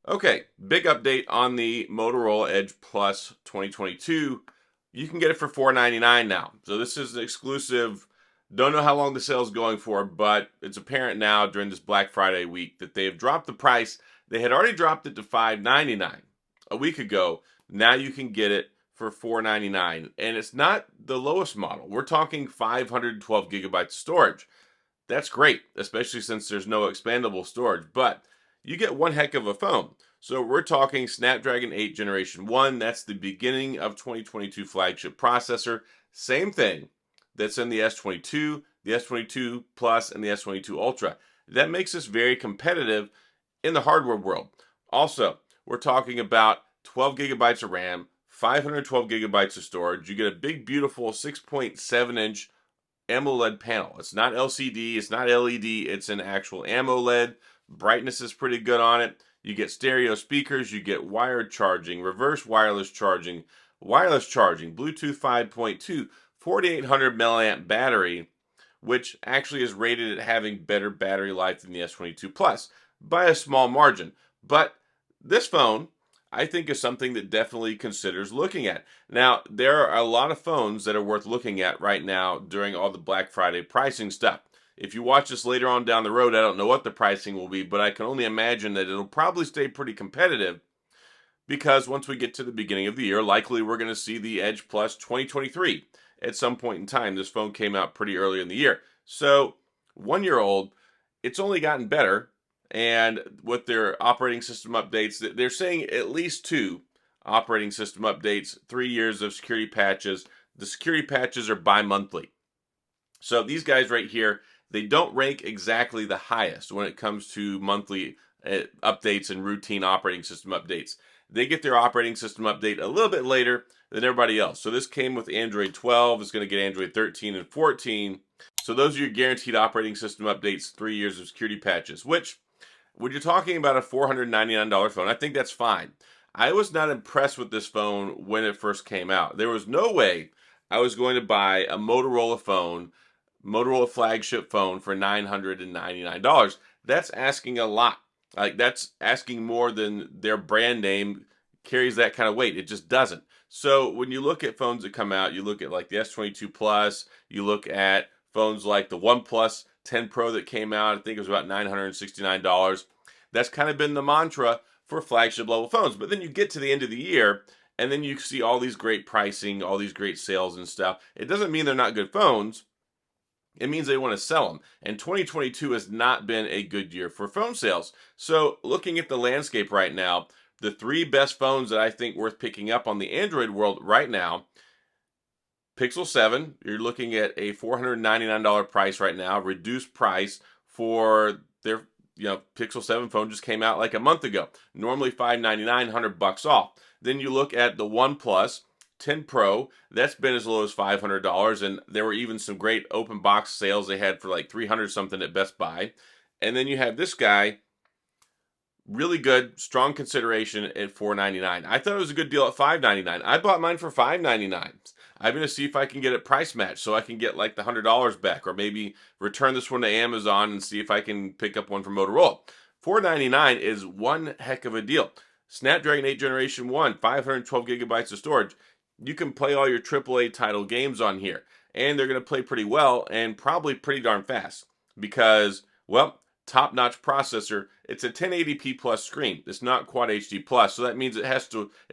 Okay, big update on the Motorola Edge Plus 2022. You can get it for $499 now. So this is an exclusive. Don't know how long the sale is going for, but it's apparent now during this Black Friday week that they have dropped the price. They had already dropped it to $599 a week ago. Now you can get it for $499, and it's not the lowest model. We're talking 512 gigabytes of storage. That's great, especially since there's no expandable storage, but you get one heck of a phone. So we're talking Snapdragon 8 Generation 1. That's the beginning of 2022 flagship processor. Same thing that's in the S22, the S22 Plus, and the S22 Ultra. That makes us very competitive in the hardware world. Also, we're talking about 12 gigabytes of RAM, 512 gigabytes of storage. You get a big, beautiful 6.7-inch Amoled panel. It's not LCD, it's not LED, it's an actual Amoled. Brightness is pretty good on it. You get stereo speakers, you get wired charging, reverse wireless charging, Bluetooth 5.2, 4800 milliamp battery, which actually is rated at having better battery life than the S22 Plus by a small margin. But this phone, I think, is something that definitely considers looking at. Now, there are a lot of phones that are worth looking at right now during all the Black Friday pricing stuff. If you watch this later on down the road, I don't know what the pricing will be, but I can only imagine that it'll probably stay pretty competitive because once we get to the beginning of the year, likely we're going to see the Edge Plus 2023 at some point in time. This phone came out pretty early in the year. So, 1 year old, it's only gotten better. And with their operating system updates, they're saying at least 2 operating system updates, 3 years of security patches. The security patches are bi-monthly. So these guys right here, they don't rank exactly the highest when it comes to monthly updates and routine operating system updates. They get their operating system update a little bit later than everybody else. So this came with Android 12. It's going to get Android 13 and 14. So those are your guaranteed operating system updates, 3 years of security patches, which when you're talking about a $499 phone, I think that's fine. I was not impressed with this phone when it first came out. There was no way I was going to buy a Motorola phone, Motorola flagship phone for $999. That's asking a lot. Like, that's asking more than their brand name carries that kind of weight. It just doesn't. So when you look at phones that come out, you look at like the S22 Plus, you look at phones like the OnePlus 10 Pro that came out. I think it was about $969. That's kind of been the mantra for flagship level phones. But then you get to the end of the year and then you see all these great pricing, all these great sales and stuff. It doesn't mean they're not good phones. It means they want to sell them. And 2022 has not been a good year for phone sales. So looking at the landscape right now, the 3 best phones that I think worth picking up on the Android world right now, Pixel 7, you're looking at a $499 price right now, reduced price for their Pixel 7 phone just came out like a month ago. Normally $599, $100 off. Then you look at the OnePlus 10 Pro, that's been as low as $500, and there were even some great open box sales they had for like $300 something at Best Buy. And then you have this guy, really good, strong consideration at $499. I thought it was a good deal at $599. I bought mine for $599. I'm going to see if I can get it price matched so I can get like the $100 back, or maybe return this one to Amazon and see if I can pick up one from Motorola. $499 is one heck of a deal. Snapdragon 8 Generation 1, 512 gigabytes of storage. You can play all your AAA title games on here, and they're going to play pretty well and probably pretty darn fast because, well, top-notch processor. It's a 1080p plus screen. It's not Quad HD plus, so that means it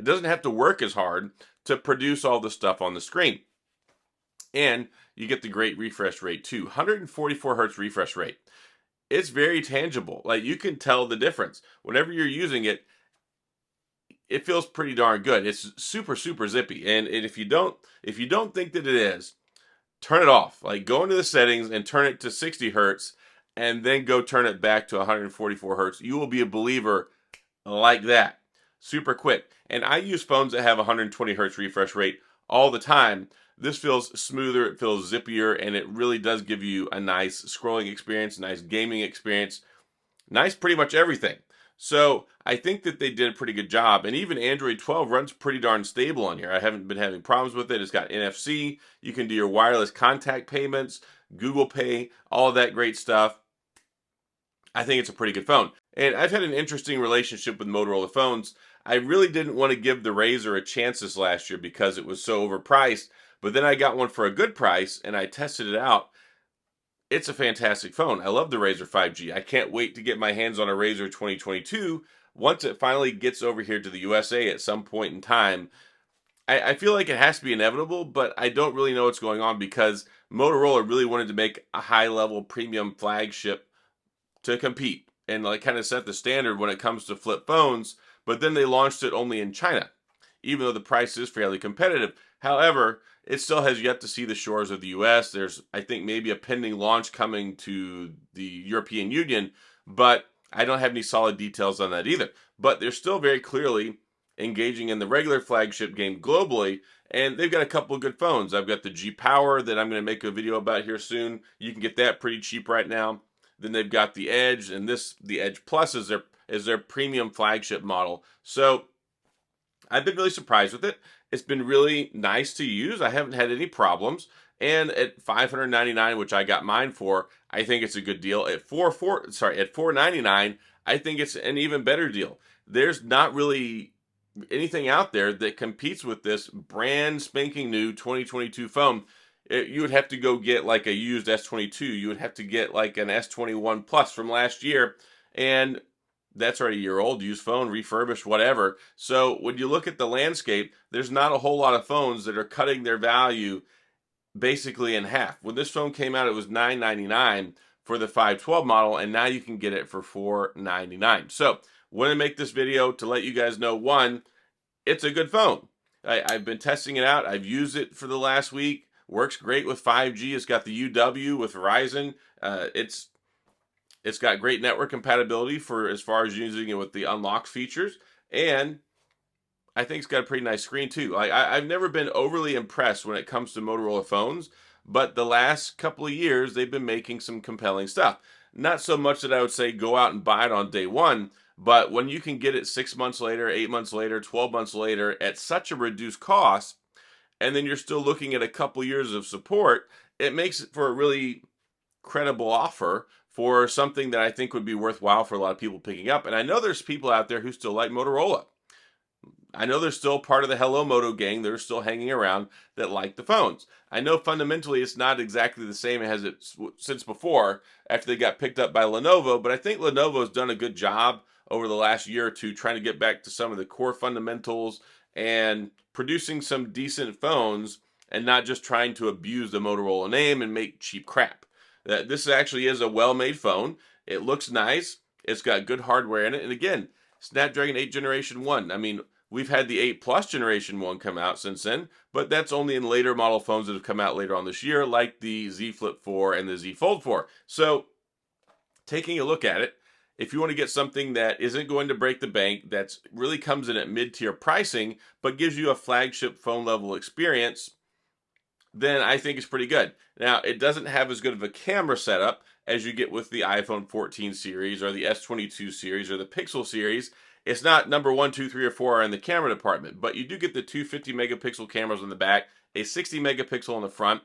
doesn't have to work as hard to produce all the stuff on the screen. And you get the great refresh rate too. 144 hertz refresh rate. It's very tangible. Like, you can tell the difference. Whenever you're using it, it feels pretty darn good. It's super, super zippy. And if you don't think that it is, turn it off. Like, go into the settings and turn it to 60 hertz and then go turn it back to 144 hertz. You will be a believer like that. Super quick. And I use phones that have 120 hertz refresh rate all the time. This feels smoother, it feels zippier, and it really does give you a nice scrolling experience, a nice gaming experience, nice pretty much everything. So I think that they did a pretty good job. And even Android 12 runs pretty darn stable on here. I haven't been having problems with it. It's got NFC. You can do your wireless contact payments, Google Pay, all of that great stuff. I think it's a pretty good phone. And I've had an interesting relationship with Motorola phones. I really didn't want to give the Razr a chance this last year because it was so overpriced. But then I got one for a good price and I tested it out. It's a fantastic phone. I love the Razr 5G. I can't wait to get my hands on a Razr 2022 once it finally gets over here to the USA at some point in time. I feel like it has to be inevitable, but I don't really know what's going on because Motorola really wanted to make a high-level premium flagship to compete and like kind of set the standard when it comes to flip phones, but then they launched it only in China, even though the price is fairly competitive. However, it still has yet to see the shores of the US. There's, I think, maybe a pending launch coming to the European Union, but I don't have any solid details on that either. But they're still very clearly engaging in the regular flagship game globally, and they've got a couple of good phones. I've got the G Power that I'm going to make a video about here soon. You can get that pretty cheap right now. Then they've got the Edge, and the Edge Plus is their premium flagship model. So I've been really surprised with it. It's been really nice to use. I haven't had any problems. And at $599, which I got mine for, I think it's a good deal. At $499, I think it's an even better deal. There's not really anything out there that competes with this brand spanking new 2022 phone. You would have to go get like a used S22. You would have to get like an S21 Plus from last year, and that's already a year old, used phone, refurbished, whatever. So when you look at the landscape, there's not a whole lot of phones that are cutting their value basically in half. When this phone came out, it was $999 for the 512 model, and now you can get it for $499. So want to make this video to let you guys know, one, it's a good phone. I've been testing it out. I've used it for the last week. Works great with 5G. It's got the UW with Verizon. It's got great network compatibility for as far as using it with the unlock features. And I think it's got a pretty nice screen too. I've never been overly impressed when it comes to Motorola phones, but the last couple of years, they've been making some compelling stuff. Not so much that I would say go out and buy it on day one, but when you can get it 6 months later, 8 months later, 12 months later at such a reduced cost, and then you're still looking at a couple years of support, it makes it for a really credible offer for something that I think would be worthwhile for a lot of people picking up. And I know there's people out there who still like Motorola. I know there's still part of the Hello Moto gang that are still hanging around that like the phones. I know fundamentally it's not exactly the same as it's since before after they got picked up by Lenovo, but I think Lenovo's done a good job over the last year or two trying to get back to some of the core fundamentals and producing some decent phones and not just trying to abuse the Motorola name and make cheap crap. This actually is a well-made phone. It looks nice. It's got good hardware in it. And again, Snapdragon 8 Generation 1. I mean, we've had the 8 Plus Generation 1 come out since then, but that's only in later model phones that have come out later on this year, like the Z Flip 4 and the Z Fold 4. So, taking a look at it, if you want to get something that isn't going to break the bank, that really comes in at mid-tier pricing, but gives you a flagship phone level experience, then I think it's pretty good. Now, it doesn't have as good of a camera setup as you get with the iPhone 14 series or the S22 series or the Pixel series. It's not number 1, 2, 3, or 4 in the camera department, but you do get the two 50 megapixel cameras on the back, a 60 megapixel on the front.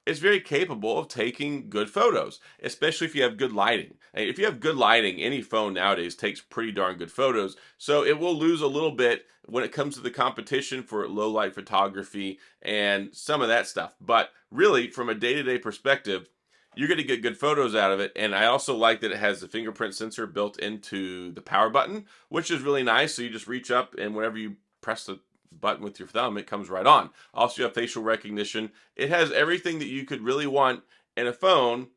It's very capable of taking good photos, especially if you have good lighting. And if you have good lighting, any phone nowadays takes pretty darn good photos. So it will lose a little bit when it comes to the competition for low light photography and some of that stuff. But really, from a day-to-day perspective, you're going to get good photos out of it. And I also like that it has the fingerprint sensor built into the power button, which is really nice. So you just reach up and whenever you press the button with your thumb, it comes right on. Also, you have facial recognition. It has everything that you could really want in a phone.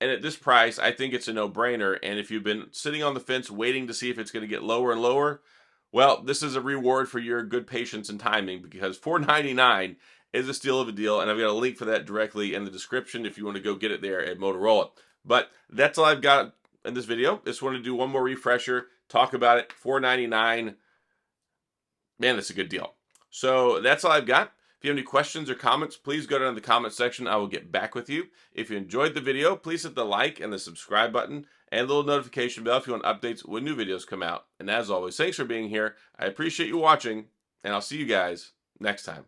And at this price, I think it's a no-brainer. And if you've been sitting on the fence waiting to see if it's going to get lower and lower, well, this is a reward for your good patience and timing because $499 is a steal of a deal. And I've got a link for that directly in the description if you want to go get it there at Motorola. But that's all I've got in this video. Just want to do one more refresher, talk about it. $499. Man, that's a good deal. So that's all I've got. If you have any questions or comments, please go down in the comment section. I will get back with you. If you enjoyed the video, please hit the like and the subscribe button and the little notification bell if you want updates when new videos come out. And as always, thanks for being here. I appreciate you watching, and I'll see you guys next time.